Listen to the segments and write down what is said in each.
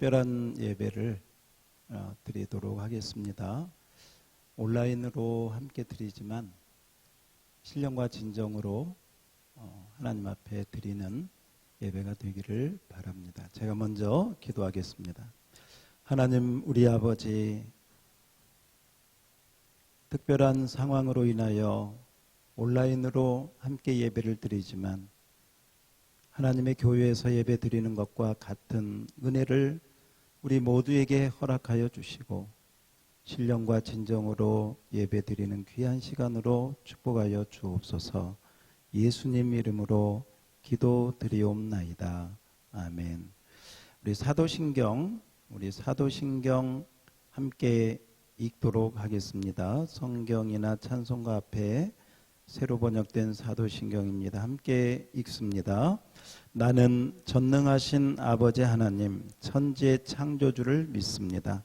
특별한 예배를 드리도록 하겠습니다. 온라인으로 함께 드리지만 신령과 진정으로 하나님 앞에 드리는 예배가 되기를 바랍니다. 제가 먼저 기도하겠습니다. 하나님, 우리 아버지, 특별한 상황으로 인하여 온라인으로 함께 예배를 드리지만 하나님의 교회에서 예배 드리는 것과 같은 은혜를 우리 모두에게 허락하여 주시고 신령과 진정으로 예배 드리는 귀한 시간으로 축복하여 주옵소서. 예수님 이름으로 기도드리옵나이다. 아멘. 우리 사도신경 함께 읽도록 하겠습니다. 성경이나 찬송가 앞에 새로 번역된 사도신경입니다. 함께 읽습니다. 나는 전능하신 아버지 하나님, 천지의 창조주를 믿습니다.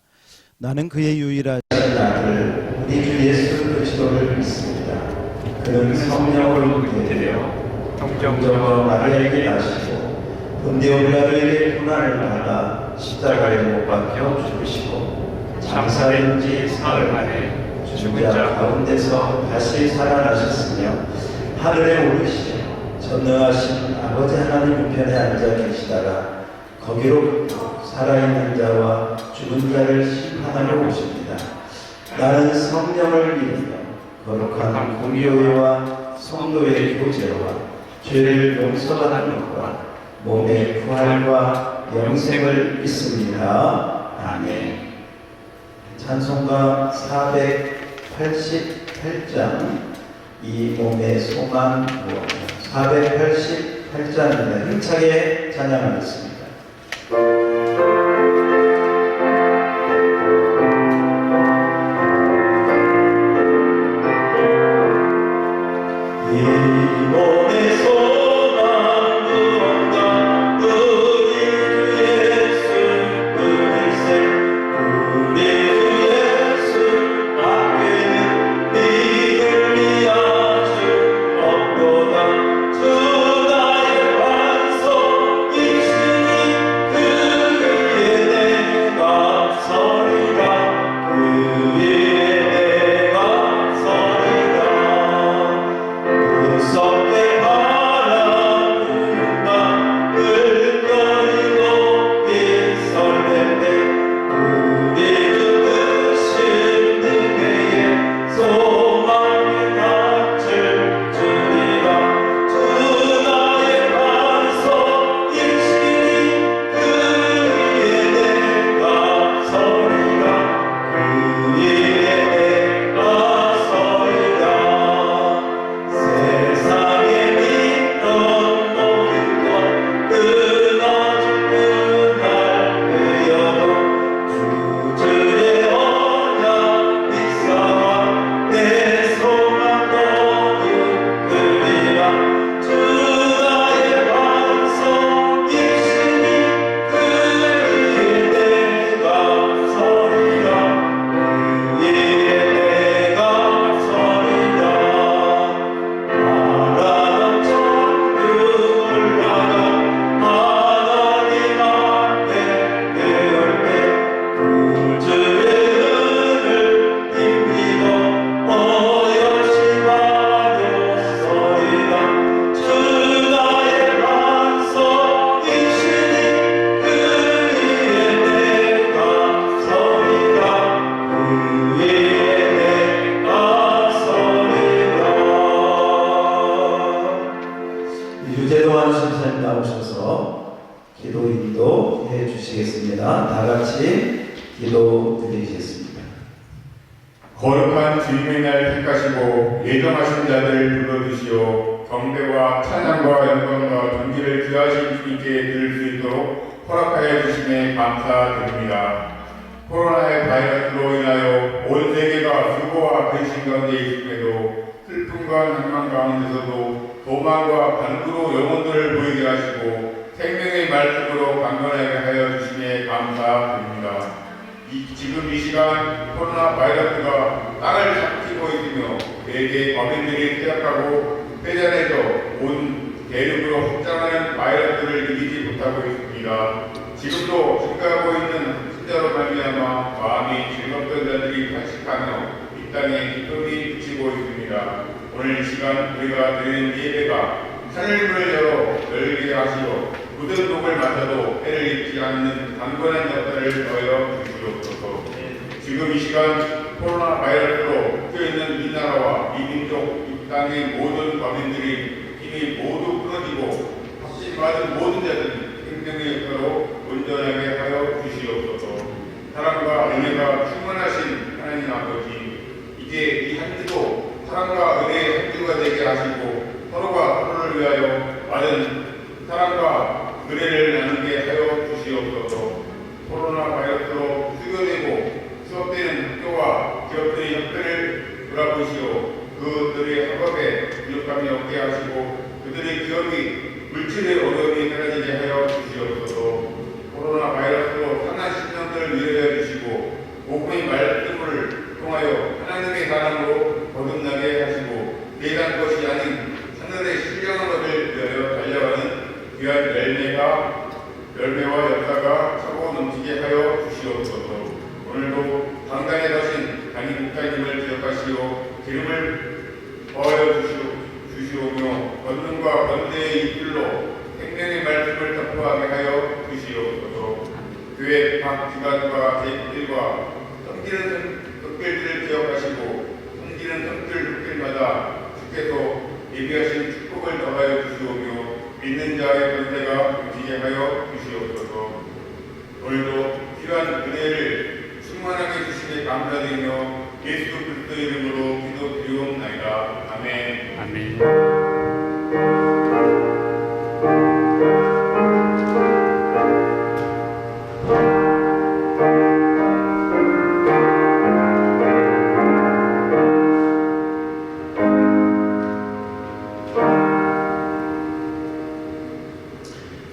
나는 그의 유일하신 아들 우리 주 예수 그리스도를 믿습니다. 그는 성령으로 잉태되어 동정녀 마리아에게 나시고 본디오 빌라도에게 고난을 받아 십자가에 못 박혀 죽으시고 장사된 지 사흘 만에 죽은 자 가운데서 다시 살아나셨으며 하늘에 오르시며 전능하신 아버지 하나님 우편에 앉아 계시다가 거기로 살아있는 자와 죽은 자를 심판하러 오십니다. 나는 성령을 믿으며 거룩한 공교회와 성도의 교제와 죄를 용서받는 것과 몸의 부활과 영생을 믿습니다. 아멘. 찬송가 488장 이 몸의 소망 488장입니다. 힘차게 찬양하겠습니다. 유재동환 선생님 나오셔서 기도 인도해 주시겠습니다. 다 같이 기도 드리겠습니다. 거룩한 주님의 날 택하시고 예정하신 자들 불러주시오. 경배와 찬양과 영광과 존귀를 귀하신 주님께 드릴 수 있도록 허락하여 주심에 감사드립니다. 코로나의 바이러스로 인하여 온 세계가 수고와 근심 가운데 있음에도 슬픔과 낭만 가운데서도 도망과 반구로 영혼들을 보이게 하시고 생명의 말씀으로 강건하게 하여 주심에 감사드립니다. 지금 이 시간 코로나 바이러스가 땅을 잡히고 있으며 세계 범인들이 퇴역하고 회전해서 온 대륙으로 확장하는 바이러스를 이기지 못하고 있습니다. 지금도 증가하고 있는 신자로 말미암아 마음이 즐겁던 자들이 단식하며 이 땅에 기쁨이 비치고 있습니다. 오늘 이 시간 우리가 드리는 예배가 하늘문을 열어 열게 하시고 굳은 독을 맞아도 해를 입지 않는 강건한 역사를 더하여 주시옵소서. 지금 이 시간 코로나 바이러스로 묶여있는 이 나라와 이 민족, 이 땅의 모든 과민들이 힘이 모두 끊어지고 확신 받은 모든 자들이 생명의 역사로 온전하게 하여 주시옵소서. 사랑과 은혜가 충만하신 하나님 아버지, 이제 이 한 주도 사랑과 은혜의 한 주가 되게 하시고 서로가 서로를 위하여 받은 사랑과 은혜를 나누게 하여 주시옵소서. 코로나 바이러스로 수교되고 수업되는 학교와 기업들의 형편을 돌아보시오. 그들의 학업에 부족함이 없게 하시고 그들의 기업이 물질의 어려움이 사라지게 하여 주시옵소서. 코로나 바이러스로 상한 신령들을 위로해 주시고 복음의 말씀을 통하여 하나님의 사랑으로 거듭나게 하시고 대단 것이 아닌 하늘의 신령한 것을 위하여 달려가는 귀한 열매와 역사가 차고 넘치게 하여 주시옵소서. 오늘도 강단에 서신 담임 목사님을 기억하시오. 기름을 부어 주시오며 권능과 권세의 입술로 생명의 말씀을 선포하게 하여 주시옵소서. 교회 각 기관과 대표들과 섬기는 성길들을 기억하시고 섬기는 성길마다 주께서 예비하신 축복을 더하여 주시오며 믿는 자의 권세가 넘치게 하여 주시옵소서. 오늘도 귀한 은혜를 충만하게 주시에 감사드리며 예수 그리스도 이름으로 기도드리옵나이다. 아멘. 아멘.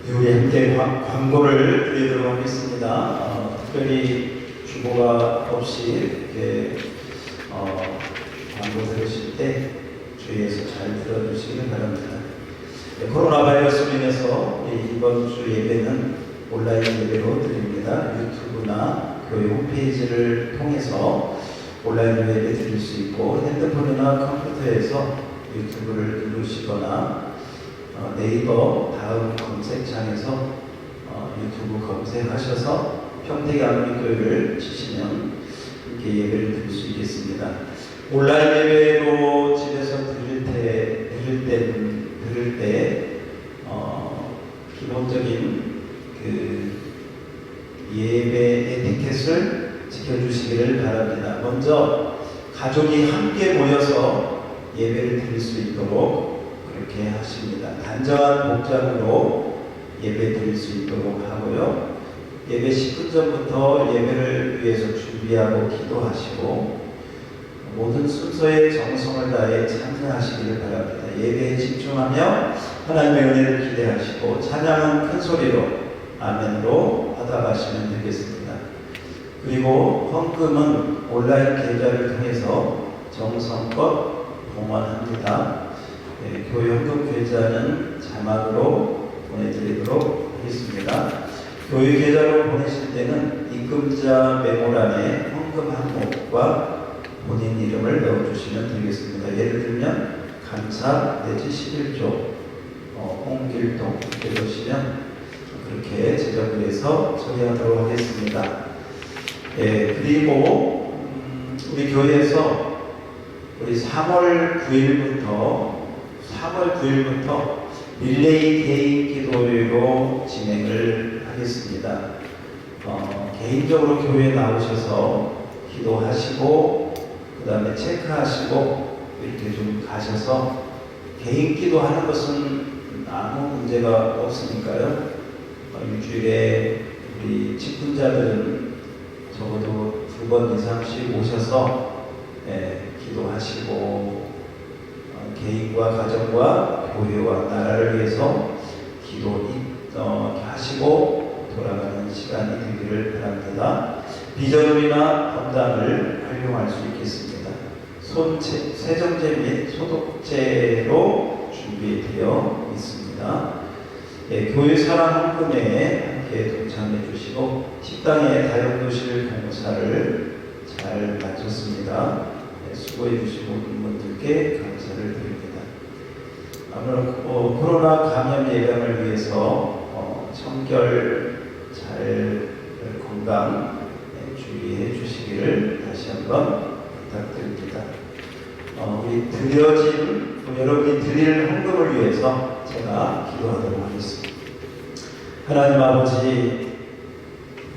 우리 함께 광고를 드리도록 하겠습니다. 특별히 주보가 없이 이렇게 광고 들으실 때 주의해서 잘 들어주시기 바랍니다. 코로나 바이러스로 인해서 이번 주 예배는 온라인 예배로 드립니다. 유튜브나 교회 홈페이지를 통해서 온라인 예배 드릴 수 있고 핸드폰이나 컴퓨터에서 유튜브를 누르시거나 네이버 다음 검색창에서 유튜브 검색하셔서 평택 안민교회를 치시면 이렇게 예배를 드릴 수 있겠습니다. 온라인 예배로 집에서 들을 때 기본적인 그 예배 에티켓을 지켜주시기를 바랍니다. 먼저 가족이 함께 모여서 예배를 드릴 수 있도록 그렇게 하십니다. 단정한 복장으로 예배 드릴 수 있도록 하고요. 예배 10분 전부터 예배를 위해서 준비하고 기도하시고 모든 순서에 정성을 다해 참여하시기를 바랍니다. 예배에 집중하며 하나님의 은혜를 기대하시고 찬양은 큰 소리로 아멘으로 받아가시면 되겠습니다. 그리고 헌금은 온라인 계좌를 통해서 정성껏 봉헌합니다. 교회 헌금 계좌는 자막으로 보내드리도록 하겠습니다. 교회 계좌로 보내실 때는 입금자 메모란에 헌금 항목과 본인 이름을 넣어주시면 되겠습니다. 예를 들면 감사 내지 11조 홍길동 이렇게 넣으시면 그렇게 제작을 해서 처리하도록 하겠습니다. 그리고 우리 교회에서 우리 3월 9일부터 릴레이 개인 기도회로 진행을 하겠습니다. 개인적으로 교회에 나오셔서 기도하시고 그 다음에 체크하시고 이렇게 좀 가셔서 개인 기도하는 것은 아무 문제가 없으니까요. 일주일에 우리 직분자들은 적어도 2번 이상씩 오셔서 기도하시고 개인과 가정과 교회와 나라를 위해서 기도하시고 돌아가는 시간이 되기를 바랍니다. 비전음이나 건담을 활용할 수 있겠습니다. 세정제 및 소독제로 준비되어 있습니다. 교회 사랑 헌금에 함께 동참해 주시고 식당의 다용도실 봉사를 잘 마쳤습니다. 네, 수고해 주신 모든 분들께 감사를 드립니다. 코로나 감염 예방을 위해서 청결 잘 건강 주의해 주시기를 다시 한번 부탁드립니다. 우리 드려진 여러분이 드릴 헌금을 위해서 제가 기도하도록 하겠습니다. 하나님 아버지,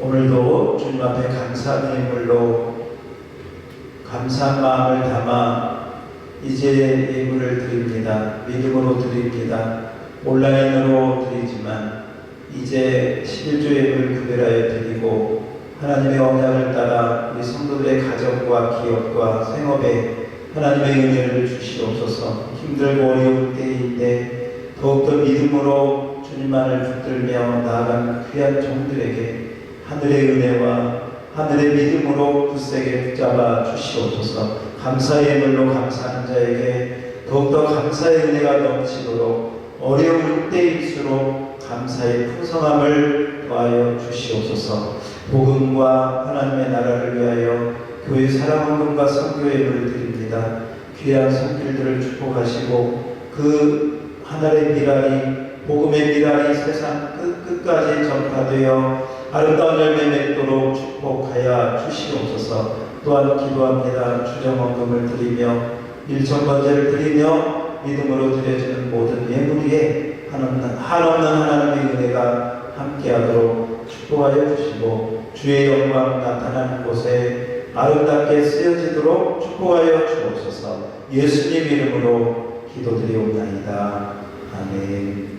오늘도 주님 앞에 감사의 예물로 감사한 마음을 담아 이제 예물을 드립니다. 믿음으로 드립니다. 온라인으로 드리지만 이제 11조 예물 구별하여 드리고 하나님의 언약을 따라 우리 성도들의 가정과 기업과 생업에 하나님의 은혜를 주시옵소서. 힘들고 어려운 때인데 더욱더 믿음으로 주님만을 붙들며 나아간 귀한 종들에게 하늘의 은혜와 하늘의 믿음으로 굳세게 붙잡아 주시옵소서. 감사의 예물로 감사하는 자에게 더욱더 감사의 은혜가 넘치도록 어려울 때일수록 감사의 풍성함을 더하여 주시옵소서. 복음과 하나님의 나라를 위하여 교회 사랑헌금과 선교예물을 드립니다. 귀한 손길들을 축복하시고 그 하늘의 미랄이 복음의 미랄이 세상 끝까지 전파되어 아름다운 열매 맺도록 축복하여 주시옵소서. 또한 기도합니다. 주정헌금을 드리며 일천번제를 드리며 믿음으로 드려지는 모든 예물 위에 한없는 하나님의 은혜가 함께하도록 축복하여 주시고 주의 영광 나타나는 곳에 아름답게 쓰여지도록 축복하여 주옵소서. 예수님 이름으로 기도드리옵나이다. 아멘.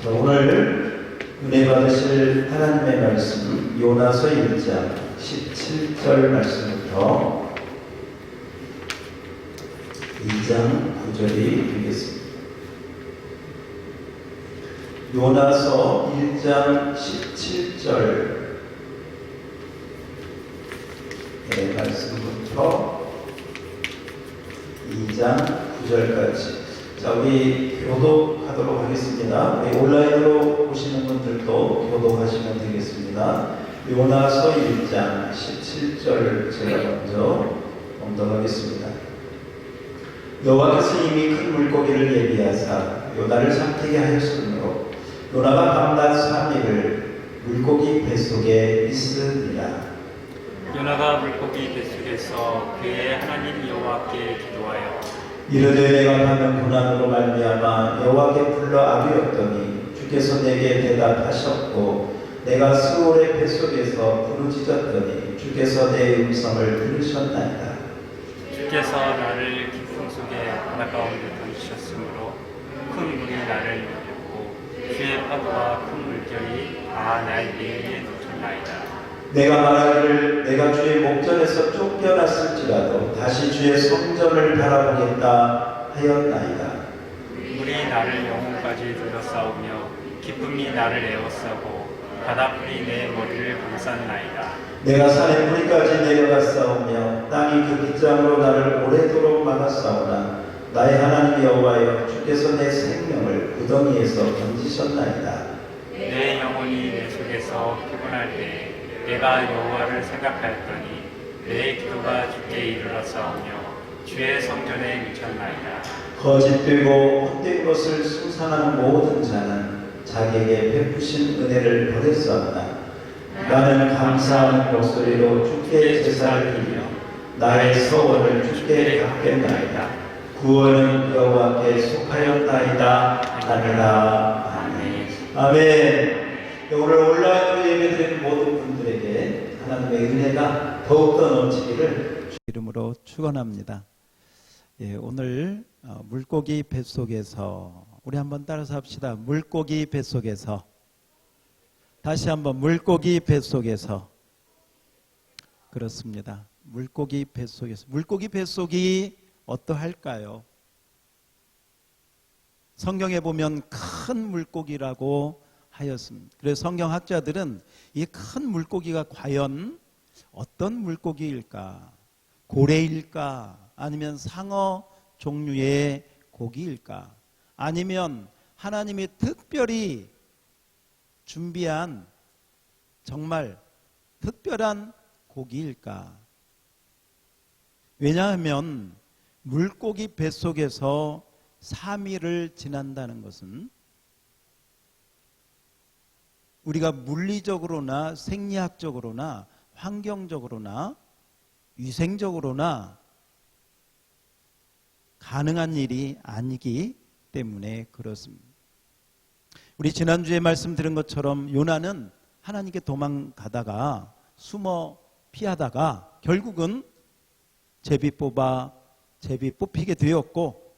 자, 오늘 은혜 받으실 하나님의 말씀 요나서 1장 17절 말씀부터 2장 9절이 되겠습니다. 요나서 1장 17절 말씀부터 2장 9절까지. 자, 우리 교독하도록 하겠습니다. 온라인으로 보시는 분들도 교독하시면 되겠습니다. 요나서 1장 17절 제가 먼저 봉독하겠습니다. 여호와께서 이미 큰 물고기를 예비하사 요나를 삼키게 하였으므로 요나가 밤낮 3일을 물고기 뱃속에 있으니라. 요나가 물고기 뱃속에서 그의 하나님 여호와께 기도하여 이르되 내가 받는 고난으로 말미암아 여호와께 불러 아뢰었더니 주께서 내게 대답하셨고 내가 스올의 뱃속에서 부르짖었더니 주께서 내 음성을 들으셨나이다. 주께서 나를 깊음 속에 바다 가운데 던지셨으므로 큰 물이 나를 누르고 주의 파도와 큰 물결이 나의 위에 놓쳤나이다. 내가 말하기를 내가 주의 목전에서 쫓겨났을지라도 다시 주의 성전을 바라보겠다 하였나이다. 물이 나를 영혼까지 둘러싸우며 기쁨이 나를 에워싸고 바다풀이 내 머리를 감쌌나이다. 내가 산의 뿌리까지 내려갔사오며 땅이 그 빗장으로 나를 오래도록 막았사오나 나의 하나님 여호와여 주께서 내 생명을 구덩이에서 던지셨나이다. 내 영혼이 내 속에서 피곤할 때 내가 여호와를 생각하였더니 내 기도가 주께 이르렀사오며 주의 성전에 미쳤나이다. 거짓되고 헛된 것을 숭상하는 모든 자는 자기에게 베푸신 은혜를 버렸사오나 나는 감사하는 목소리로 주께 제사를 드리며 나의 서원을 주께 갚겠나이다. 구원은 여호와께 속하였나이다 하니라. 아멘. 아멘. 오늘 온라인으로 예배드리는 모든 분들에게 하나님의 은혜가 더욱더 넘치기를 주 이름으로 축원합니다. 예, 오늘 물고기 뱃속에서 우리 한번 따라서 합시다. 물고기 뱃속에서. 다시 한번 물고기 뱃속에서. 그렇습니다. 물고기 뱃속에서. 물고기 뱃속이 어떠할까요? 성경에 보면 큰 물고기라고 하였습니다. 그래서 성경학자들은 이 큰 물고기가 과연 어떤 물고기일까? 고래일까? 아니면 상어 종류의 고기일까? 아니면 하나님이 특별히 준비한 정말 특별한 고기일까? 왜냐하면 물고기 뱃속에서 3일을 지난다는 것은 우리가 물리적으로나 생리학적으로나 환경적으로나 위생적으로나 가능한 일이 아니기 때문에 그렇습니다. 우리 지난주에 말씀 드린 것처럼 요나는 하나님께 도망가다가 숨어 피하다가 결국은 제비 뽑히게 되었고,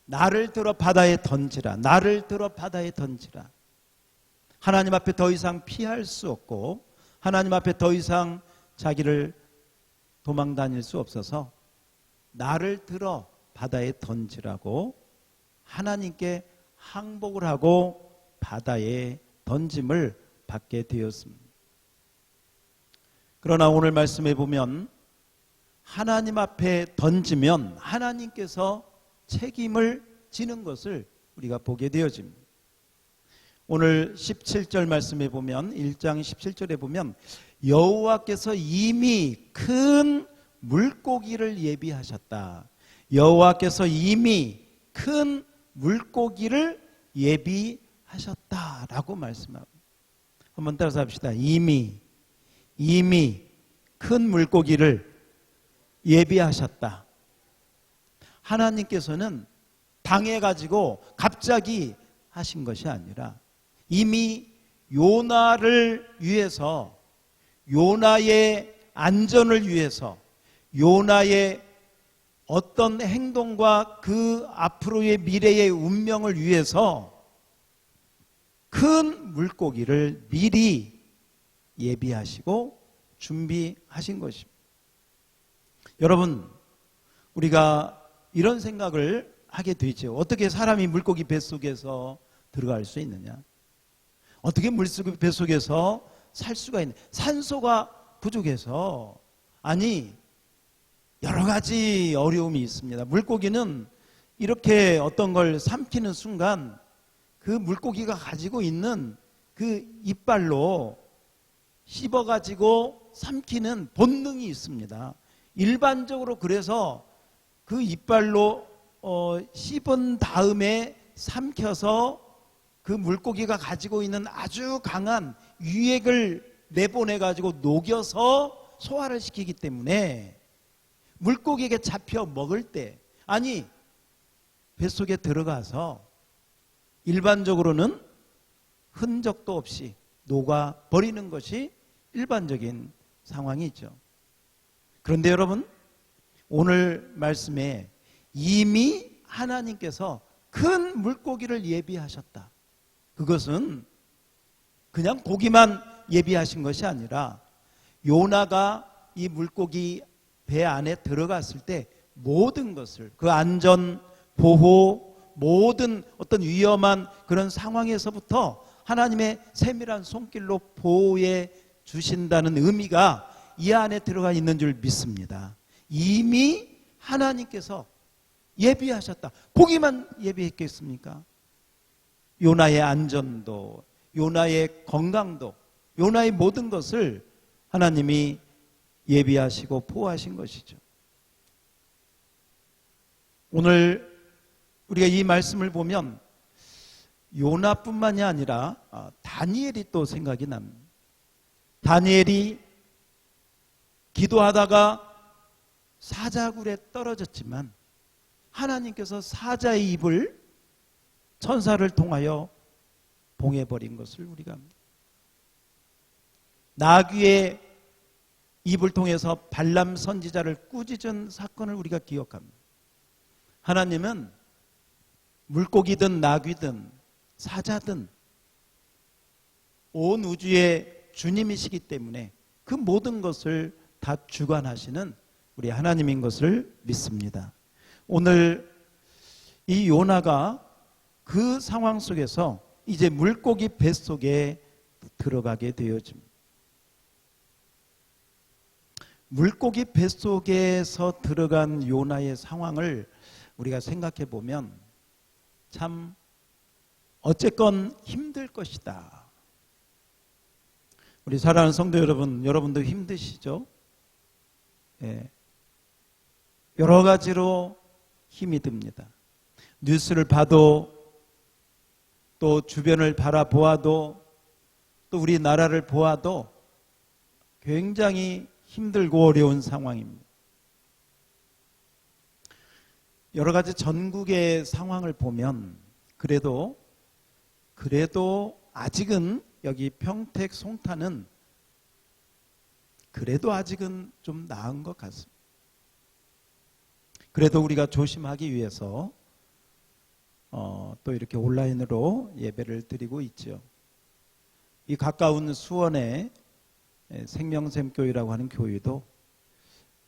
나를 들어 바다에 던지라, 나를 들어 바다에 던지라. 하나님 앞에 더 이상 피할 수 없고 하나님 앞에 더 이상 자기를 도망 다닐 수 없어서 나를 들어 바다에 던지라고 하나님께 항복을 하고 바다에 던짐을 받게 되었습니다. 그러나 오늘 말씀해 보면 하나님 앞에 던지면 하나님께서 책임을 지는 것을 우리가 보게 되어집니다. 오늘 17절 말씀에 보면 1장 17절에 보면 여호와께서 이미 큰 물고기를 예비하셨다. 여호와께서 이미 큰 물고기를 예비하셨다라고 말씀합니다. 한번 따라서 합시다. 이미 큰 물고기를 예비하셨다. 하나님께서는 당해가지고 갑자기 하신 것이 아니라 이미 요나를 위해서, 요나의 안전을 위해서, 요나의 어떤 행동과 그 앞으로의 미래의 운명을 위해서 큰 물고기를 미리 예비하시고 준비하신 것입니다. 여러분, 우리가 이런 생각을 하게 되죠. 어떻게 사람이 물고기 뱃속에서 들어갈 수 있느냐? 어떻게 물고기 뱃속에서 살 수가 있느냐? 산소가 부족해서. 아니, 여러 가지 어려움이 있습니다. 물고기는 이렇게 어떤 걸 삼키는 순간 그 물고기가 가지고 있는 그 이빨로 씹어가지고 삼키는 본능이 있습니다. 일반적으로 그래서 그 이빨로 씹은 다음에 삼켜서 그 물고기가 가지고 있는 아주 강한 유액을 내보내가지고 녹여서 소화를 시키기 때문에 물고기에게 잡혀 먹을 때, 아니 뱃속에 들어가서 일반적으로는 흔적도 없이 녹아버리는 것이 일반적인 상황이죠. 그런데 여러분, 오늘 말씀에 이미 하나님께서 큰 물고기를 예비하셨다. 그것은 그냥 고기만 예비하신 것이 아니라 요나가 이 물고기 배 안에 들어갔을 때 모든 것을, 그 안전, 보호, 모든 어떤 위험한 그런 상황에서부터 하나님의 세밀한 손길로 보호해 주신다는 의미가 이 안에 들어가 있는 줄 믿습니다. 이미 하나님께서 예비하셨다. 고기만 예비했겠습니까? 요나의 안전도, 요나의 건강도, 요나의 모든 것을 하나님이 예비하시고 보호하신 것이죠. 오늘 우리가 이 말씀을 보면 요나뿐만이 아니라 다니엘이 또 생각이 납니다. 다니엘이 기도하다가 사자굴에 떨어졌지만 하나님께서 사자의 입을 천사를 통하여 봉해버린 것을 우리가 합니다. 나귀의 입을 통해서 발람 선지자를 꾸짖은 사건을 우리가 기억합니다. 하나님은 물고기든 나귀든 사자든 온 우주의 주님이시기 때문에 그 모든 것을 다 주관하시는 우리 하나님인 것을 믿습니다. 오늘 이 요나가 그 상황 속에서 이제 물고기 뱃속에 들어가게 되어집니다. 물고기 뱃속에서 들어간 요나의 상황을 우리가 생각해 보면 참 어쨌건 힘들 것이다. 우리 사랑하는 성도 여러분, 여러분도 힘드시죠? 예. 여러 가지로 힘이 듭니다. 뉴스를 봐도, 또 주변을 바라보아도, 또 우리나라를 보아도 굉장히 힘들고 어려운 상황입니다. 여러 가지 전국의 상황을 보면 그래도 아직은 여기 평택 송탄은 그래도 아직은 좀 나은 것 같습니다. 그래도 우리가 조심하기 위해서 또 이렇게 온라인으로 예배를 드리고 있죠. 이 가까운 수원의 생명샘교회라고 하는 교회도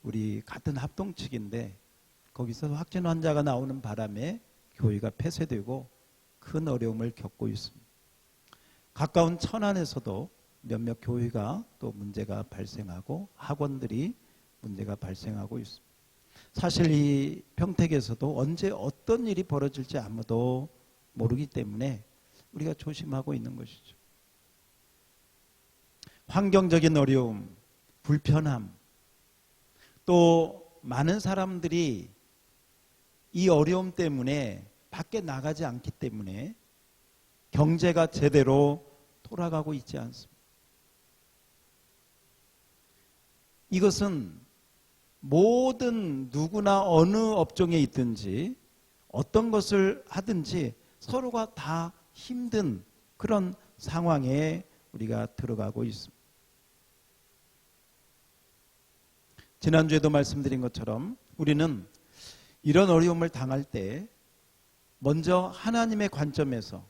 우리 같은 합동측인데 거기서 확진 환자가 나오는 바람에 교회가 폐쇄되고 큰 어려움을 겪고 있습니다. 가까운 천안에서도 몇몇 교회가 또 문제가 발생하고 학원들이 문제가 발생하고 있습니다. 사실 이 평택에서도 언제 어떤 일이 벌어질지 아무도 모르기 때문에 우리가 조심하고 있는 것이죠. 환경적인 어려움, 불편함, 또 많은 사람들이 이 어려움 때문에 밖에 나가지 않기 때문에 경제가 제대로 돌아가고 있지 않습니다. 이것은 모든 누구나 어느 업종에 있든지 어떤 것을 하든지 서로가 다 힘든 그런 상황에 우리가 들어가고 있습니다. 지난주에도 말씀드린 것처럼 우리는 이런 어려움을 당할 때 먼저 하나님의 관점에서,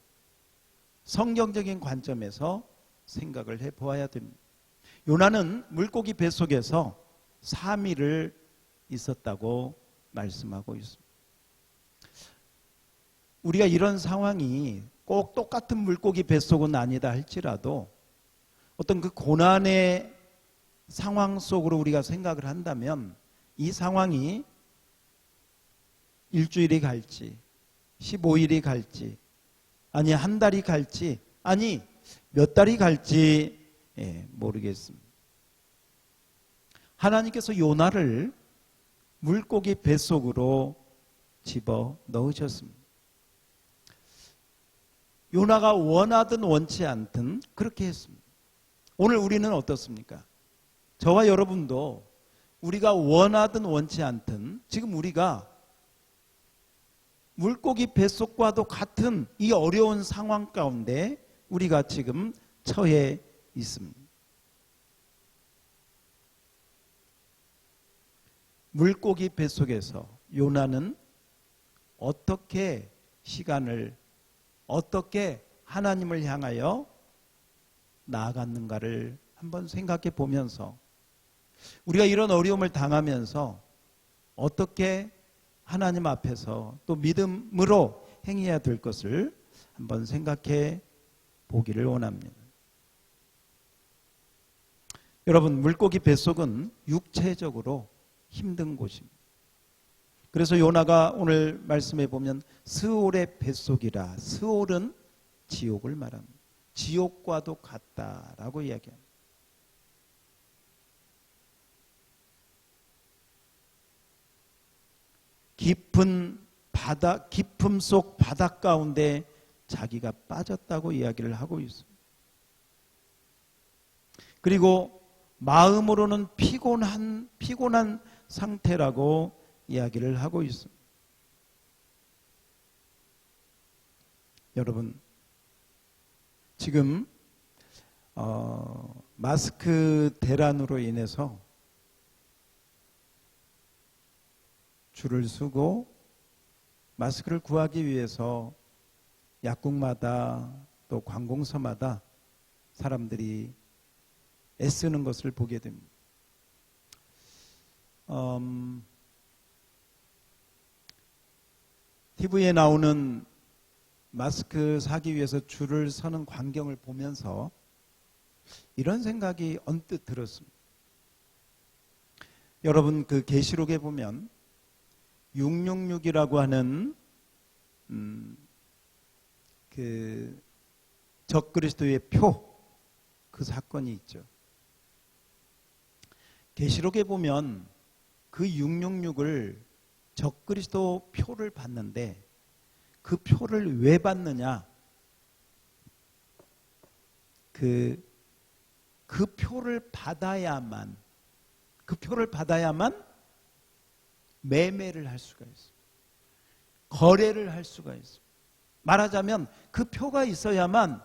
성경적인 관점에서 생각을 해보아야 됩니다. 요나는 물고기 뱃속에서 3일을 있었다고 말씀하고 있습니다. 우리가 이런 상황이 꼭 똑같은 물고기 뱃속은 아니다 할지라도 어떤 그 고난의 상황 속으로 우리가 생각을 한다면 이 상황이 일주일이 갈지 15일이 갈지 아니 한 달이 갈지 아니 몇 달이 갈지 모르겠습니다. 하나님께서 요나를 물고기 뱃속으로 집어 넣으셨습니다. 요나가 원하든 원치 않든 그렇게 했습니다. 오늘 우리는 어떻습니까? 저와 여러분도 우리가 원하든 원치 않든 지금 우리가 물고기 뱃속과도 같은 이 어려운 상황 가운데 우리가 지금 처해 있습니다. 물고기 뱃속에서 요나는 어떻게 시간을, 어떻게 하나님을 향하여 나아갔는가를 한번 생각해 보면서 우리가 이런 어려움을 당하면서 어떻게 하나님 앞에서 또 믿음으로 행해야 될 것을 한번 생각해 보기를 원합니다. 여러분, 물고기 뱃속은 육체적으로 힘든 곳입니다. 그래서 요나가 오늘 말씀해 보면 스올의 뱃속이라, 스올은 지옥을 말합니다. 지옥과도 같다라고 이야기합니다. 깊은 바다, 깊음 속 바닷 가운데 자기가 빠졌다고 이야기를 하고 있습니다. 그리고 마음으로는 피곤한 상태라고 이야기를 하고 있습니다. 여러분, 지금 마스크 대란으로 인해서 줄을 서고 마스크를 구하기 위해서 약국마다 또 관공서마다 사람들이 애쓰는 것을 보게 됩니다. TV에 나오는 마스크 사기 위해서 줄을 서는 광경을 보면서 이런 생각이 언뜻 들었습니다. 여러분, 그 계시록에 보면 666이라고 하는 그 적그리스도의 표, 그 사건이 있죠. 계시록에 보면 그 666을 적그리스도 표를 받는데 그 표를 왜 받느냐? 그 표를 받아야만 매매를 할 수가 있어요. 거래를 할 수가 있어요. 말하자면 그 표가 있어야만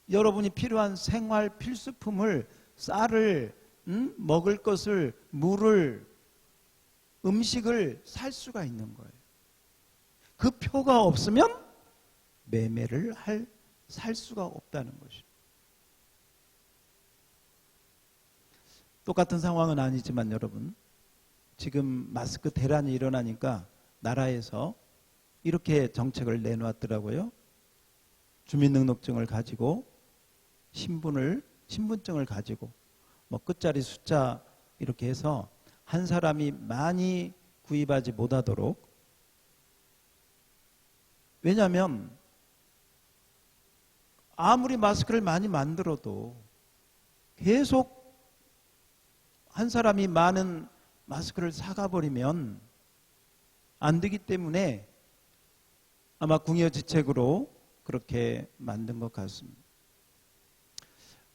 여러분이 필요한 생활 필수품을, 쌀을, 먹을 것을, 물을, 음식을 살 수가 있는 거예요. 그 표가 없으면 매매를 살 수가 없다는 것이죠. 똑같은 상황은 아니지만 여러분, 지금 마스크 대란이 일어나니까 나라에서 이렇게 정책을 내놓았더라고요. 주민등록증을 가지고 신분증을 가지고 뭐 끝자리 숫자 이렇게 해서 한 사람이 많이 구입하지 못하도록. 왜냐하면 아무리 마스크를 많이 만들어도 계속 한 사람이 많은 마스크를 사가버리면 안 되기 때문에 아마 궁여지책으로 그렇게 만든 것 같습니다.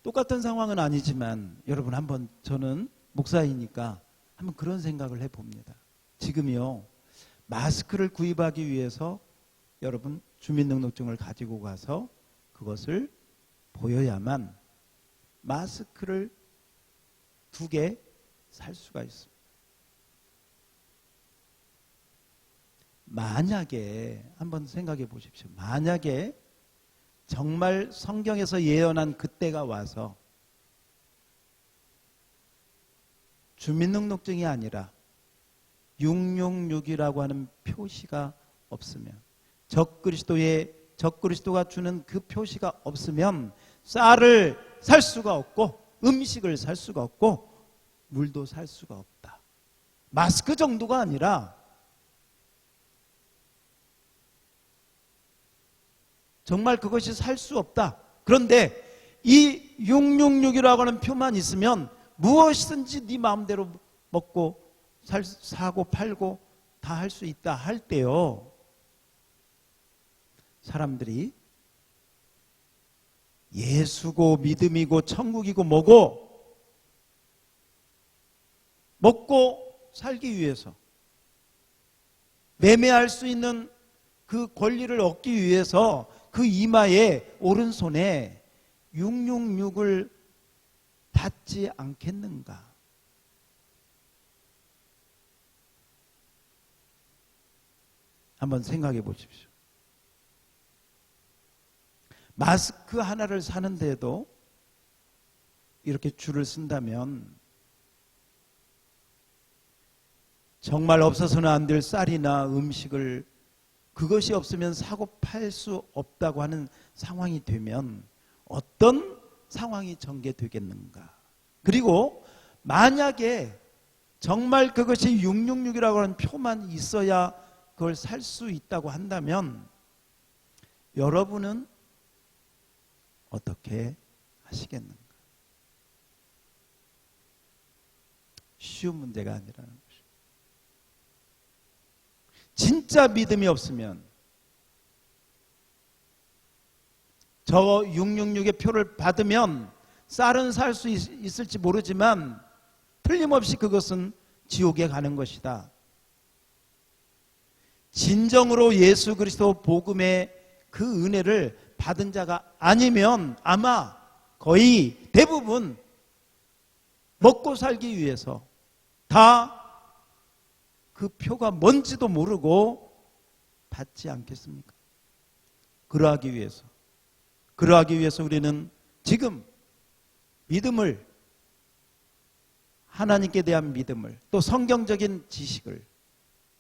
똑같은 상황은 아니지만 여러분, 한번 저는 목사이니까 한번 그런 생각을 해봅니다. 지금요, 마스크를 구입하기 위해서 여러분 주민등록증을 가지고 가서 그것을 보여야만 마스크를 2개 살 수가 있습니다. 만약에 한번 생각해 보십시오. 만약에 정말 성경에서 예언한 그때가 와서 주민등록증이 아니라 666이라고 하는 표시가 없으면, 적그리스도가 주는 그 표시가 없으면 쌀을 살 수가 없고 음식을 살 수가 없고 물도 살 수가 없다. 마스크 정도가 아니라 정말 그것이 살 수 없다. 그런데 이 666이라고 하는 표만 있으면 무엇이든지 네 마음대로 먹고 사고 팔고 다 할 수 있다 할 때요, 사람들이 예수고 믿음이고 천국이고 뭐고 먹고 살기 위해서, 매매할 수 있는 그 권리를 얻기 위해서 그 이마에, 오른손에 666을 닿지 않겠는가? 한번 생각해 보십시오. 마스크 하나를 사는데도 이렇게 줄을 쓴다면 정말 없어서는 안 될 쌀이나 음식을, 그것이 없으면 사고 팔 수 없다고 하는 상황이 되면 어떤 상황이 전개되겠는가? 그리고 만약에 정말 그것이 666이라고 하는 표만 있어야 그걸 살 수 있다고 한다면 여러분은 어떻게 하시겠는가? 쉬운 문제가 아니라는 것이죠. 진짜 믿음이 없으면 저 666의 표를 받으면 쌀은 살 수 있을지 모르지만 틀림없이 그것은 지옥에 가는 것이다. 진정으로 예수 그리스도 복음의 그 은혜를 받은 자가 아니면 아마 거의 대부분 먹고 살기 위해서 다 그 표가 뭔지도 모르고 받지 않겠습니까? 그러하기 위해서 우리는 지금 믿음을, 하나님께 대한 믿음을, 또 성경적인 지식을,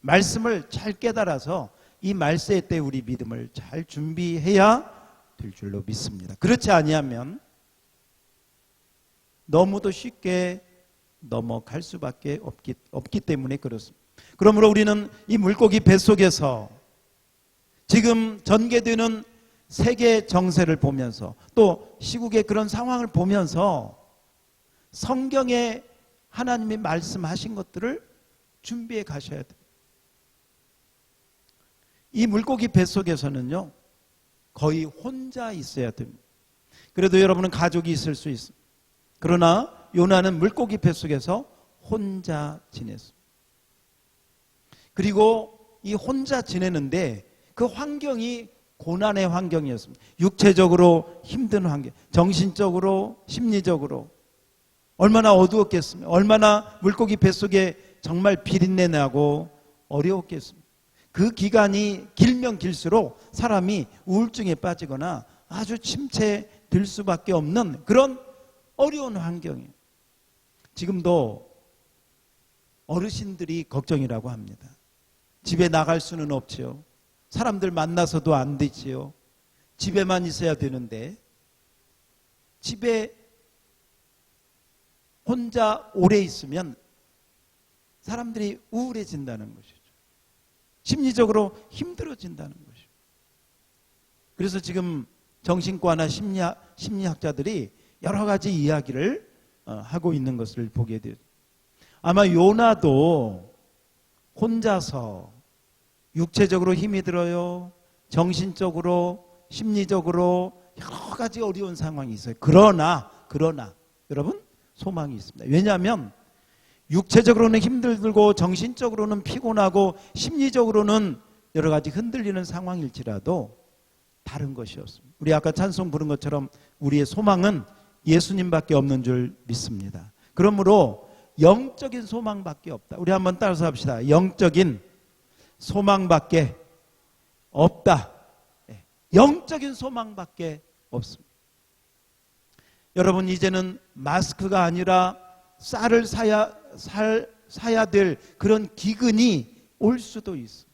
말씀을 잘 깨달아서 이 말세 때 우리 믿음을 잘 준비해야 될 줄로 믿습니다. 그렇지 아니하면 너무도 쉽게 넘어갈 수밖에 없기 때문에 그렇습니다. 그러므로 우리는 이 물고기 뱃속에서 지금 전개되는 세계 정세를 보면서 또 시국의 그런 상황을 보면서 성경에 하나님이 말씀하신 것들을 준비해 가셔야 돼요. 이 물고기 뱃속에서는요, 거의 혼자 있어야 됩니다. 그래도 여러분은 가족이 있을 수 있습니다. 그러나 요나는 물고기 뱃속에서 혼자 지냈습니다. 그리고 이 혼자 지내는데 그 환경이 고난의 환경이었습니다. 육체적으로 힘든 환경, 정신적으로, 심리적으로 얼마나 어두웠겠습니까? 얼마나 물고기 뱃속에 정말 비린내 나고 어려웠겠습니까? 그 기간이 길면 길수록 사람이 우울증에 빠지거나 아주 침체될 수밖에 없는 그런 어려운 환경이에요. 지금도 어르신들이 걱정이라고 합니다. 집에 나갈 수는 없지요. 사람들 만나서도 안 되지요. 집에만 있어야 되는데 집에 혼자 오래 있으면 사람들이 우울해진다는 것이죠. 심리적으로 힘들어진다는 것이죠. 그래서 지금 정신과나 심리학자들이 여러 가지 이야기를 하고 있는 것을 보게 돼요. 아마 요나도 혼자서 육체적으로 힘이 들어요. 정신적으로, 심리적으로 여러 가지 어려운 상황이 있어요. 그러나 여러분 소망이 있습니다. 왜냐하면 육체적으로는 힘들고 정신적으로는 피곤하고 심리적으로는 여러 가지 흔들리는 상황일지라도 다른 것이었습니다. 우리 아까 찬송 부른 것처럼 우리의 소망은 예수님밖에 없는 줄 믿습니다. 그러므로 영적인 소망밖에 없다. 우리 한번 따라서 합시다. 영적인 소망밖에 없다. 영적인 소망밖에 없습니다. 여러분, 이제는 마스크가 아니라 쌀을 사야 될 그런 기근이 올 수도 있습니다.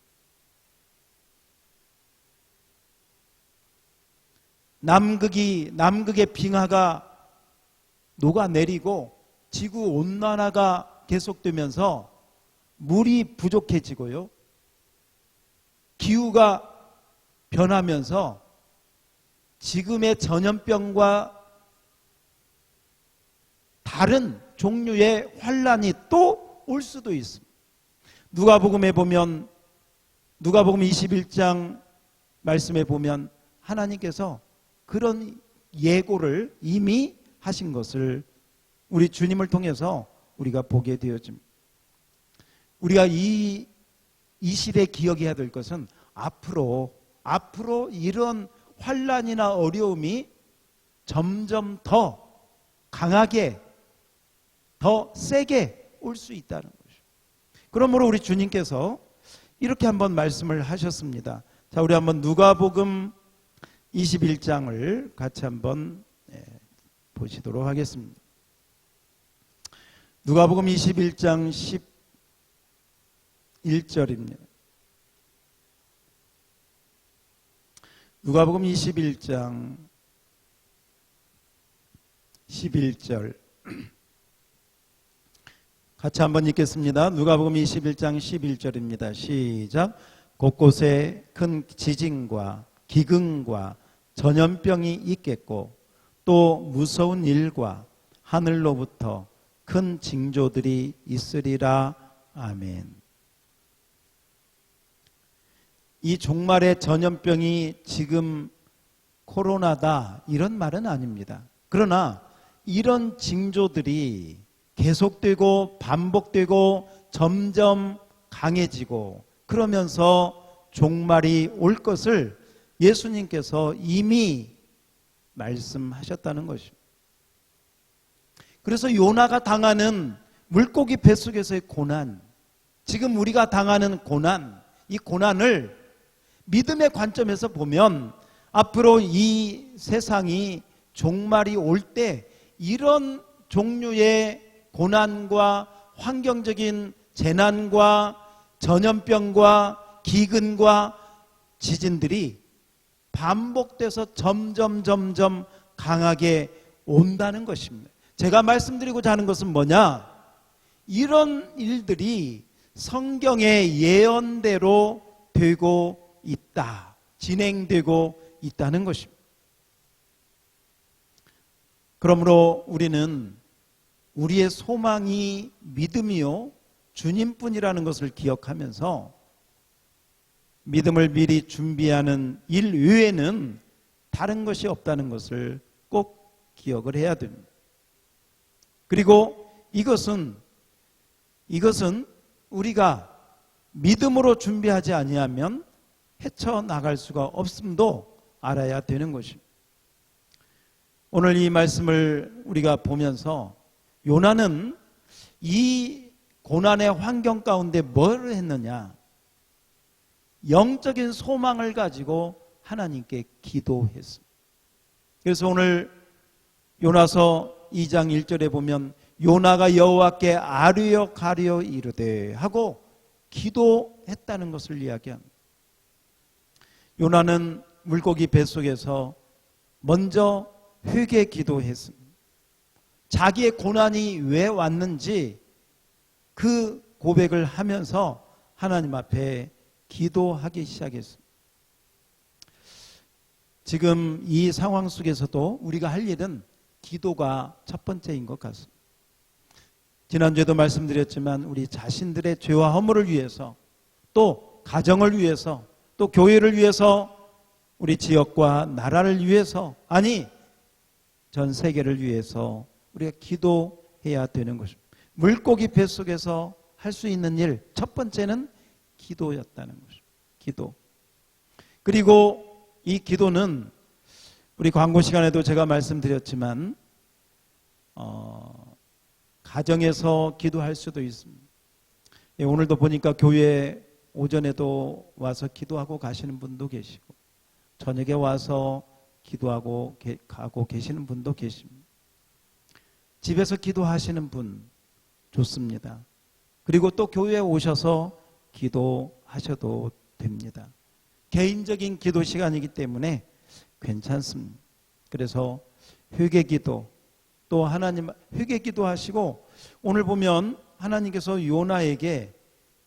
남극의 빙하가 녹아내리고 지구 온난화가 계속되면서 물이 부족해지고요. 기후가 변하면서 지금의 전염병과 다른 종류의 환란이 또 올 수도 있습니다. 누가복음에 보면 누가복음 21장 말씀에 보면 하나님께서 그런 예고를 이미 하신 것을 우리 주님을 통해서 우리가 보게 되어집니다. 우리가 이 시대에 기억해야 될 것은 앞으로 이런 환란이나 어려움이 점점 더 강하게 더 세게 올 수 있다는 것이죠. 그러므로 우리 주님께서 이렇게 한번 말씀을 하셨습니다. 자, 우리 한번 누가복음 21장을 같이 한번 보시도록 하겠습니다. 누가복음 21장 11절입니다. 누가복음 21장 11절 같이 한번 읽겠습니다. 누가복음 21장 11절입니다. 시작. 곳곳에 큰 지진과 기근과 전염병이 있겠고 또 무서운 일과 하늘로부터 큰 징조들이 있으리라. 아멘. 이 종말의 전염병이 지금 코로나다 이런 말은 아닙니다. 그러나 이런 징조들이 계속되고 반복되고 점점 강해지고 그러면서 종말이 올 것을 예수님께서 이미 말씀하셨다는 것입니다. 그래서 요나가 당하는 물고기 뱃속에서의 고난, 지금 우리가 당하는 고난, 이 고난을 믿음의 관점에서 보면 앞으로 이 세상이 종말이 올 때 이런 종류의 고난과 환경적인 재난과 전염병과 기근과 지진들이 반복돼서 점점 강하게 온다는 것입니다. 제가 말씀드리고자 하는 것은 뭐냐? 이런 일들이 성경의 예언대로 되고 있다. 진행되고 있다는 것입니다. 그러므로 우리는 우리의 소망이 믿음이요 주님뿐이라는 것을 기억하면서 믿음을 미리 준비하는 일 외에는 다른 것이 없다는 것을 꼭 기억을 해야 됩니다. 그리고 이것은 우리가 믿음으로 준비하지 아니하면 헤쳐나갈 수가 없음도 알아야 되는 것입니다. 오늘 이 말씀을 우리가 보면서 요나는 이 고난의 환경 가운데 뭘 했느냐? 영적인 소망을 가지고 하나님께 기도했습니다. 그래서 오늘 요나서 2장 1절에 보면 요나가 여호와께 아뢰어 가뢰어 이르되 하고 기도했다는 것을 이야기합니다. 요나는 물고기 뱃속에서 먼저 회개 기도했습니다. 자기의 고난이 왜 왔는지 그 고백을 하면서 하나님 앞에 기도하기 시작했습니다. 지금 이 상황 속에서도 우리가 할 일은 기도가 첫 번째인 것 같습니다. 지난주에도 말씀드렸지만 우리 자신들의 죄와 허물을 위해서 또 가정을 위해서 또 교회를 위해서 우리 지역과 나라를 위해서 아니 전 세계를 위해서 우리가 기도해야 되는 것입니다. 물고기 뱃속에서 할 수 있는 일 첫 번째는 기도였다는 것입니다. 기도. 그리고 이 기도는 우리 광고 시간에도 제가 말씀드렸지만 가정에서 기도할 수도 있습니다. 예, 오늘도 보니까 교회 오전에도 와서 기도하고 가시는 분도 계시고 저녁에 와서 기도하고 가고 계시는 분도 계십니다. 집에서 기도하시는 분 좋습니다. 그리고 또 교회에 오셔서 기도하셔도 됩니다. 개인적인 기도 시간이기 때문에 괜찮습니다. 그래서 회개기도 또 하나님 회개기도 하시고 오늘 보면 하나님께서 요나에게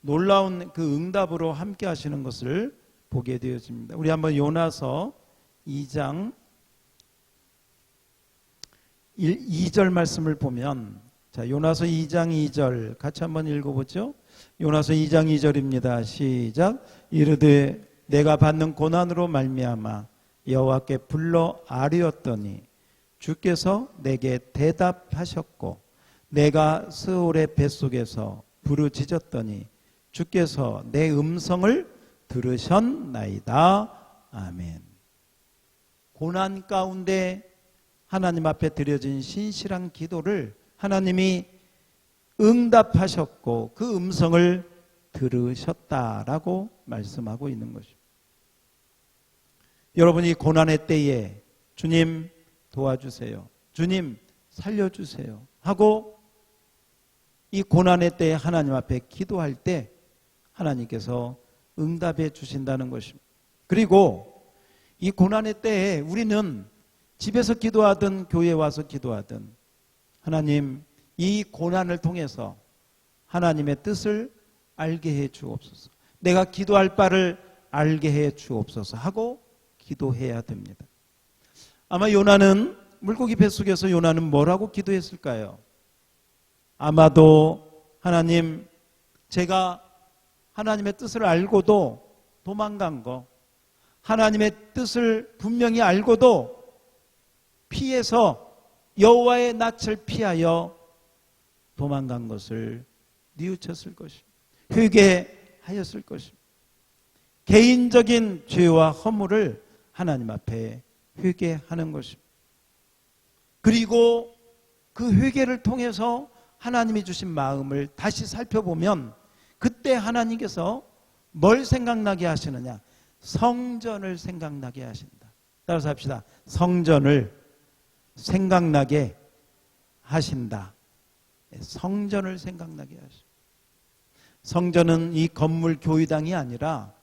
놀라운 그 응답으로 함께 하시는 것을 보게 되어집니다. 우리 한번 요나서 2장 2절 말씀을 보면 자, 요나서 2장 2절 같이 한번 읽어보죠. 요나서 2장 2절입니다. 시작. 이르되 내가 받는 고난으로 말미암아 여호와께 불러 아뢰었더니 주께서 내게 대답하셨고 내가 스올의 뱃속에서 부르짖었더니 주께서 내 음성을 들으셨나이다. 아멘. 고난 가운데 하나님 앞에 드려진 신실한 기도를 하나님이 응답하셨고 그 음성을 들으셨다라고 말씀하고 있는 것입니다. 여러분이 고난의 때에 주님 도와주세요. 주님 살려주세요. 하고 이 고난의 때에 하나님 앞에 기도할 때 하나님께서 응답해 주신다는 것입니다. 그리고 이 고난의 때에 우리는 집에서 기도하든 교회에 와서 기도하든 하나님 이 고난을 통해서 하나님의 뜻을 알게 해 주옵소서. 내가 기도할 바를 알게 해 주옵소서 하고 기도해야 됩니다. 아마 요나는 물고기 뱃속에서 요나는 뭐라고 기도했을까요? 아마도 하나님 제가 하나님의 뜻을 알고도 도망간 거 하나님의 뜻을 분명히 알고도 피해서 여호와의 낯을 피하여 도망간 것을 뉘우쳤을 것입니다. 회개하였을 것입니다. 개인적인 죄와 허물을 하나님 앞에 회개하는 것입니다. 그리고 그 회개를 통해서 하나님이 주신 마음을 다시 살펴보면 그때 하나님께서 뭘 생각나게 하시느냐? 성전을 생각나게 하신다. 따라서 합시다. 성전을 생각나게 하신다. 성전을 생각나게 하신다. 성전은 이 건물 교회당이 아니라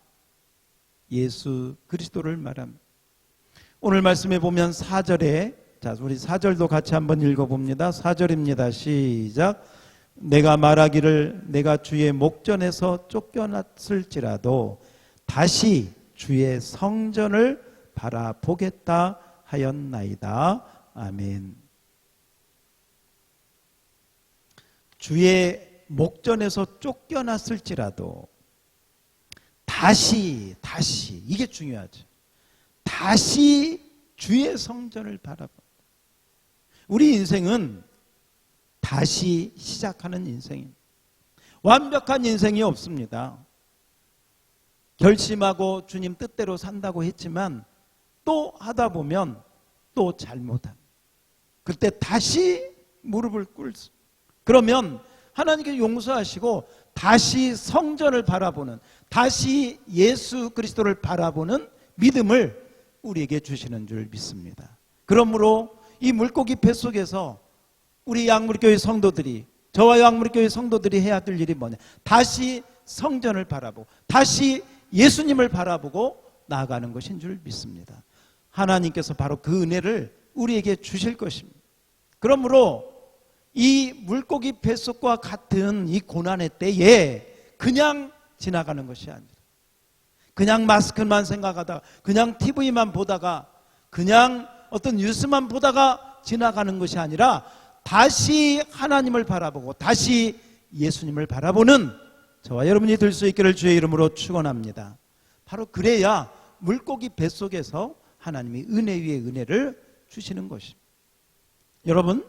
예수 그리스도를 말합니다. 오늘 말씀에 보면 4절에 자, 우리 4절도 같이 한번 읽어봅니다. 4절입니다. 시작. 내가 말하기를 내가 주의 목전에서 쫓겨났을지라도 다시 주의 성전을 바라보겠다 하였나이다. 아멘. 주의 목전에서 쫓겨났을지라도 다시 이게 중요하죠. 다시 주의 성전을 바라봐. 우리 인생은 다시 시작하는 인생입니다. 완벽한 인생이 없습니다. 결심하고 주님 뜻대로 산다고 했지만 또 하다 보면 또 잘못합니다. 그때 다시 무릎을 꿇수. 그러면 하나님께 용서하시고 다시 성전을 바라보는, 다시 예수 그리스도를 바라보는 믿음을 우리에게 주시는 줄 믿습니다. 그러므로 이 물고기 뱃속에서 우리 양무리교회 성도들이, 저와 양무리교회 성도들이 해야 될 일이 뭐냐, 다시 성전을 바라보고 다시 예수님을 바라보고 나아가는 것인 줄 믿습니다. 하나님께서 바로 그 은혜를 우리에게 주실 것입니다. 그러므로 이 물고기 뱃속과 같은 이 고난의 때에 그냥 지나가는 것이 아니라, 그냥 마스크만 생각하다가, 그냥 TV만 보다가, 그냥 어떤 뉴스만 보다가 지나가는 것이 아니라 다시 하나님을 바라보고 다시 예수님을 바라보는 저와 여러분이 될 수 있기를 주의 이름으로 축원합니다. 바로 그래야 물고기 뱃속에서 하나님이 은혜 위에 은혜를 주시는 것입니다. 여러분,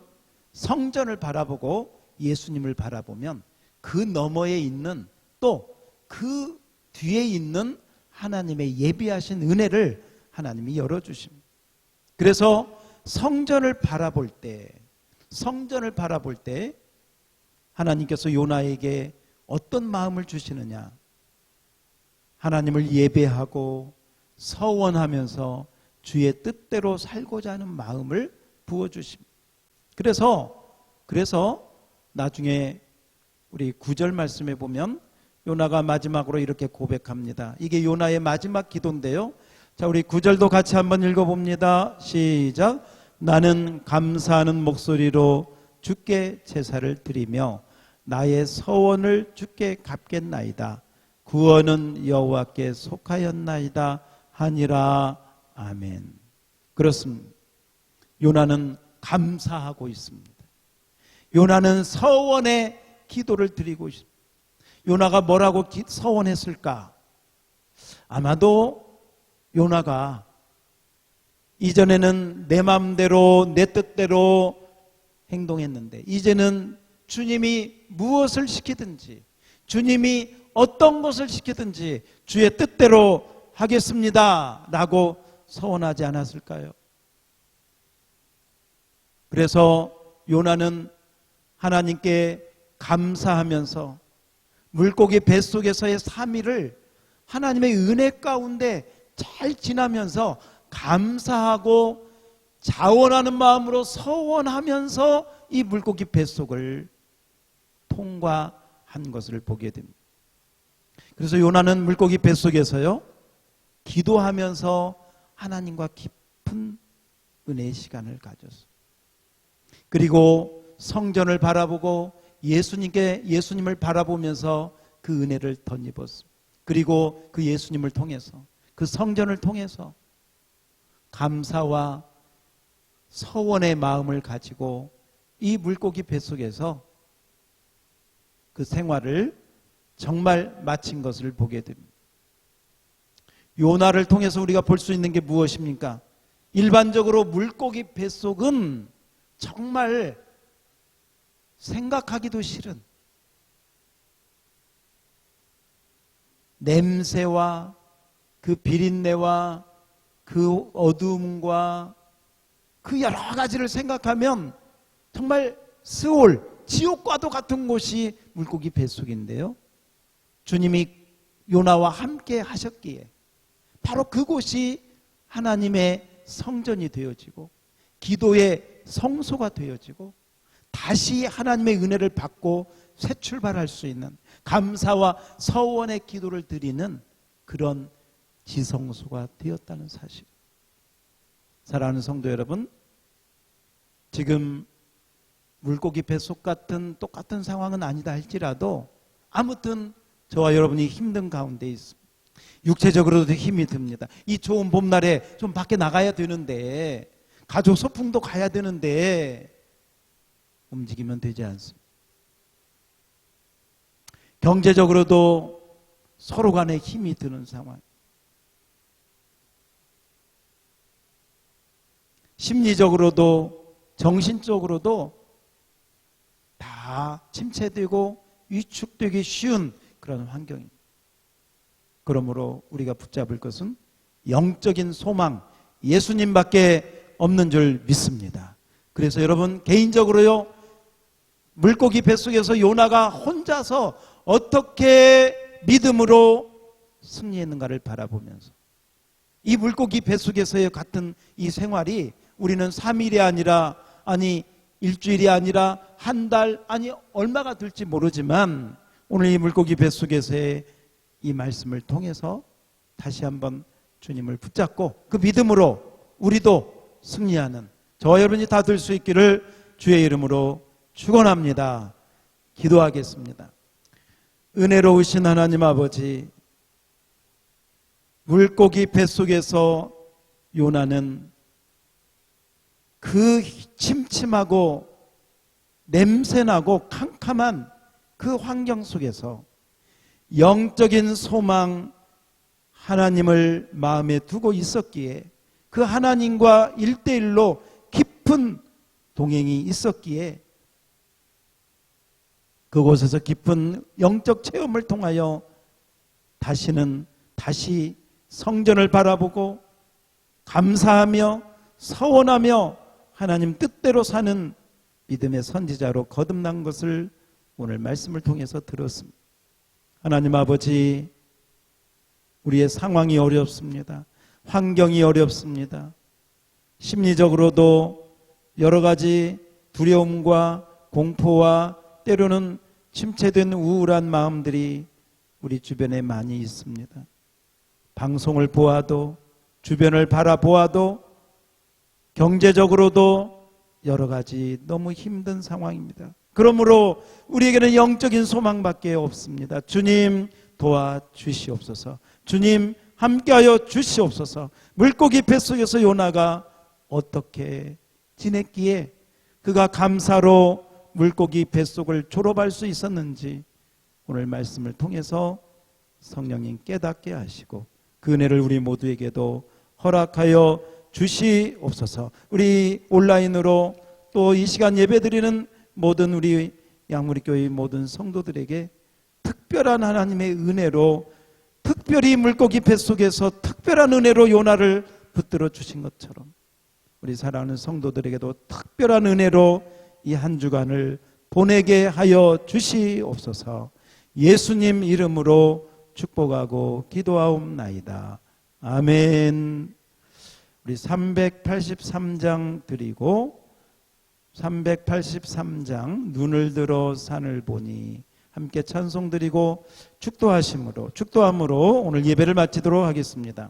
성전을 바라보고 예수님을 바라보면 그 너머에 있는, 또 그 뒤에 있는 하나님의 예비하신 은혜를 하나님이 열어주십니다. 그래서 성전을 바라볼 때 하나님께서 요나에게 어떤 마음을 주시느냐, 하나님을 예배하고 서원하면서 주의 뜻대로 살고자 하는 마음을 부어주십니다. 그래서 나중에 우리 9절 말씀에 보면 요나가 마지막으로 이렇게 고백합니다. 이게 요나의 마지막 기도인데요. 자, 우리 9절도 같이 한번 읽어봅니다. 시작. 나는 감사하는 목소리로 주께 제사를 드리며 나의 서원을 주께 갚겠나이다. 구원은 여호와께 속하였나이다 하니라. 아멘. 그렇습니다. 요나는 감사하고 있습니다. 요나는 서원의 기도를 드리고 있습니다. 요나가 뭐라고 서원했을까? 아마도 요나가 이전에는 내 마음대로 내 뜻대로 행동했는데 이제는 주님이 무엇을 시키든지, 주님이 어떤 것을 시키든지 주의 뜻대로 하겠습니다 라고 서원하지 않았을까요? 그래서 요나는 하나님께 감사하면서 물고기 뱃속에서의 3일을 하나님의 은혜 가운데 잘 지나면서 감사하고 자원하는 마음으로 서원하면서 이 물고기 뱃속을 통과한 것을 보게 됩니다. 그래서 요나는 물고기 뱃속에서요, 기도하면서 하나님과 깊은 은혜의 시간을 가졌어요. 그리고 성전을 바라보고 예수님을 바라보면서 그 은혜를 덧입었습니다. 그리고 그 예수님을 통해서, 그 성전을 통해서 감사와 서원의 마음을 가지고 이 물고기 뱃속에서 그 생활을 정말 마친 것을 보게 됩니다. 요나를 통해서 우리가 볼 수 있는 게 무엇입니까? 일반적으로 물고기 뱃속은 정말 생각하기도 싫은 냄새와 그 비린내와 그 어두움과 그 여러 가지를 생각하면 정말 스올, 지옥과도 같은 곳이 물고기 뱃속인데요, 주님이 요나와 함께 하셨기에 바로 그곳이 하나님의 성전이 되어지고 기도의 성소가 되어지고 다시 하나님의 은혜를 받고 새 출발할 수 있는, 감사와 서원의 기도를 드리는 그런 지성소가 되었다는 사실. 사랑하는 성도 여러분, 지금 물고기 뱃속 같은 똑같은 상황은 아니다 할지라도 아무튼 저와 여러분이 힘든 가운데 있습니다. 육체적으로도 힘이 듭니다. 이 좋은 봄날에 좀 밖에 나가야 되는데, 가족 소풍도 가야 되는데 움직이면 되지 않습니다. 경제적으로도 서로 간에 힘이 드는 상황. 심리적으로도 정신적으로도 다 침체되고 위축되기 쉬운 그런 환경입니다. 그러므로 우리가 붙잡을 것은 영적인 소망, 예수님밖에 없는 줄 믿습니다. 그래서 여러분 개인적으로요, 물고기 뱃속에서 요나가 혼자서 어떻게 믿음으로 승리했는가를 바라보면서 이 물고기 뱃속에서의 같은 이 생활이 우리는 3일이 아니라, 아니 일주일이 아니라 한 달, 아니 얼마가 될지 모르지만 오늘 이 물고기 뱃속에서의 이 말씀을 통해서 다시 한번 주님을 붙잡고 그 믿음으로 우리도 승리하는 저와 여러분이 다 될 수 있기를 주의 이름으로 축원합니다. 기도하겠습니다. 은혜로우신 하나님 아버지, 물고기 뱃속에서 요나는 그 침침하고 냄새나고 캄캄한 그 환경 속에서 영적인 소망 하나님을 마음에 두고 있었기에, 그 하나님과 1대1로 깊은 동행이 있었기에 그곳에서 깊은 영적 체험을 통하여 다시 성전을 바라보고 감사하며 서원하며 하나님 뜻대로 사는 믿음의 선지자로 거듭난 것을 오늘 말씀을 통해서 들었습니다. 하나님 아버지, 우리의 상황이 어렵습니다. 환경이 어렵습니다. 심리적으로도 여러 가지 두려움과 공포와 때로는 침체된 우울한 마음들이 우리 주변에 많이 있습니다. 방송을 보아도, 주변을 바라보아도 경제적으로도 여러 가지 너무 힘든 상황입니다. 그러므로 우리에게는 영적인 소망밖에 없습니다. 주님 도와주시옵소서. 주님 함께하여 주시옵소서. 물고기 뱃속에서 요나가 어떻게 지냈기에 그가 감사로 물고기 뱃속을 졸업할 수 있었는지 오늘 말씀을 통해서 성령님 깨닫게 하시고 그 은혜를 우리 모두에게도 허락하여 주시옵소서. 우리 온라인으로 또 이 시간 예배드리는 모든 우리 양무리교회 모든 성도들에게 특별한 하나님의 은혜로, 특별히 물고기 뱃속에서 특별한 은혜로 요나를 붙들어 주신 것처럼 우리 사랑하는 성도들에게도 특별한 은혜로 이 한 주간을 보내게 하여 주시옵소서. 예수님 이름으로 축복하고 기도하옵나이다. 아멘. 우리 383장 드리고 383장 눈을 들어 산을 보니 함께 찬송 드리고 축도함으로 오늘 예배를 마치도록 하겠습니다.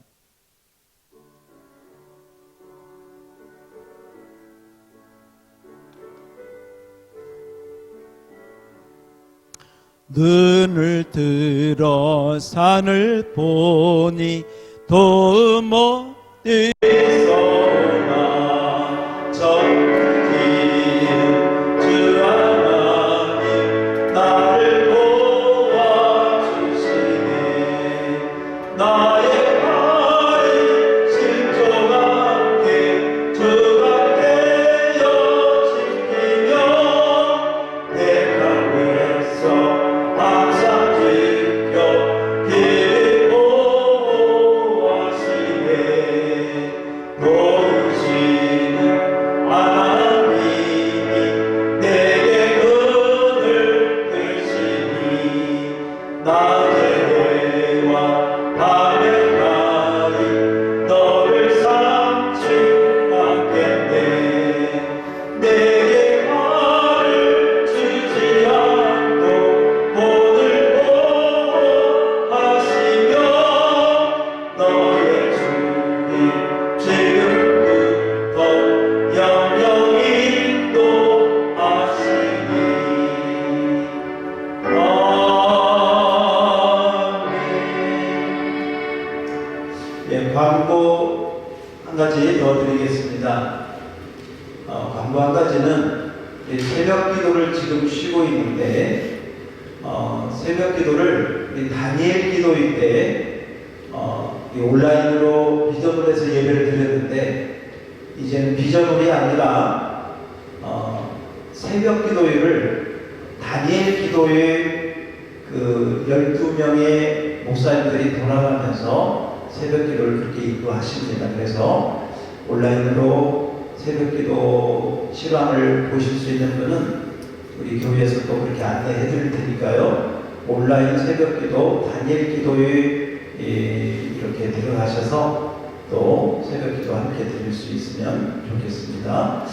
눈을 들어 산을 보니 도못이 소나 저 길 주 하나님 나를 도와주시네. 나의 발이 신족하게 주가 되어 지키며 내가 위에서 항상 지켜 길 보호하시네. 숨을 지금 쉬고 있는데 새벽 기도를 우리 다니엘 기도일 때 이 온라인으로 비전을 해서 예배를 드렸는데 이제는 비전울이 아니라 새벽 기도회를 다니엘 기도회 그 12명의 목사님들이 돌아가면서 새벽 기도를 그렇게 인도하십니다. 그래서 온라인으로 새벽 기도 실황을 보실 수 있는 분은 우리 교회에서 또 그렇게 안내해 드릴 테니까요. 온라인 새벽 기도, 다니엘 기도회 이렇게 들어가셔서 또 새벽 기도 함께 드릴 수 있으면 좋겠습니다.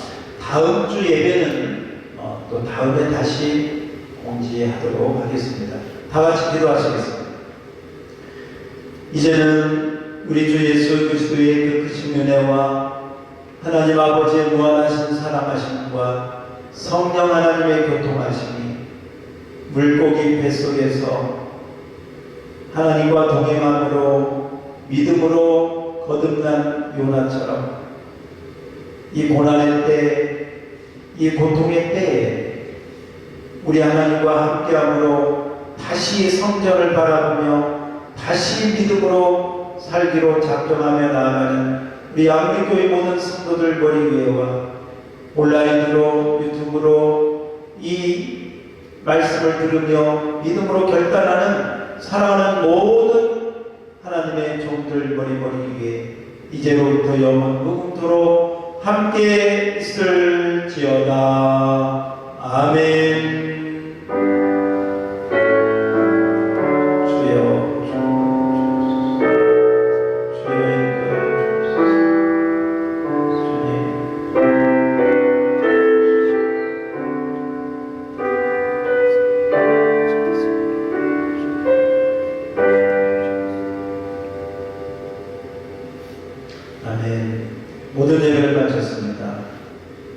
다음 주 예배는 또 다음에 다시 공지하도록 하겠습니다. 다 같이 기도하시겠습니다. 이제는 우리 주 예수 그리스도의 그 크신 은혜와 하나님 아버지의 무한하신 사랑하심과 성령 하나님의 교통하심이 물고기 뱃속에서 하나님과 동행함으로 믿음으로 거듭난 요나처럼 이 고난의 때, 이 고통의 때에 우리 하나님과 함께함으로 다시 성전을 바라보며 다시 믿음으로 살기로 작정하며 나아가는 우리 양리교회 모든 성도들 머리 위에와 온라인으로 유튜브로 이 말씀을 들으며 믿음으로 결단하는 사랑하는 모든 하나님의 종들 머리 위에 이제로부터 영원 무궁토록 함께 있을지어다. 아멘. 아멘. 모든 예배를 마쳤습니다.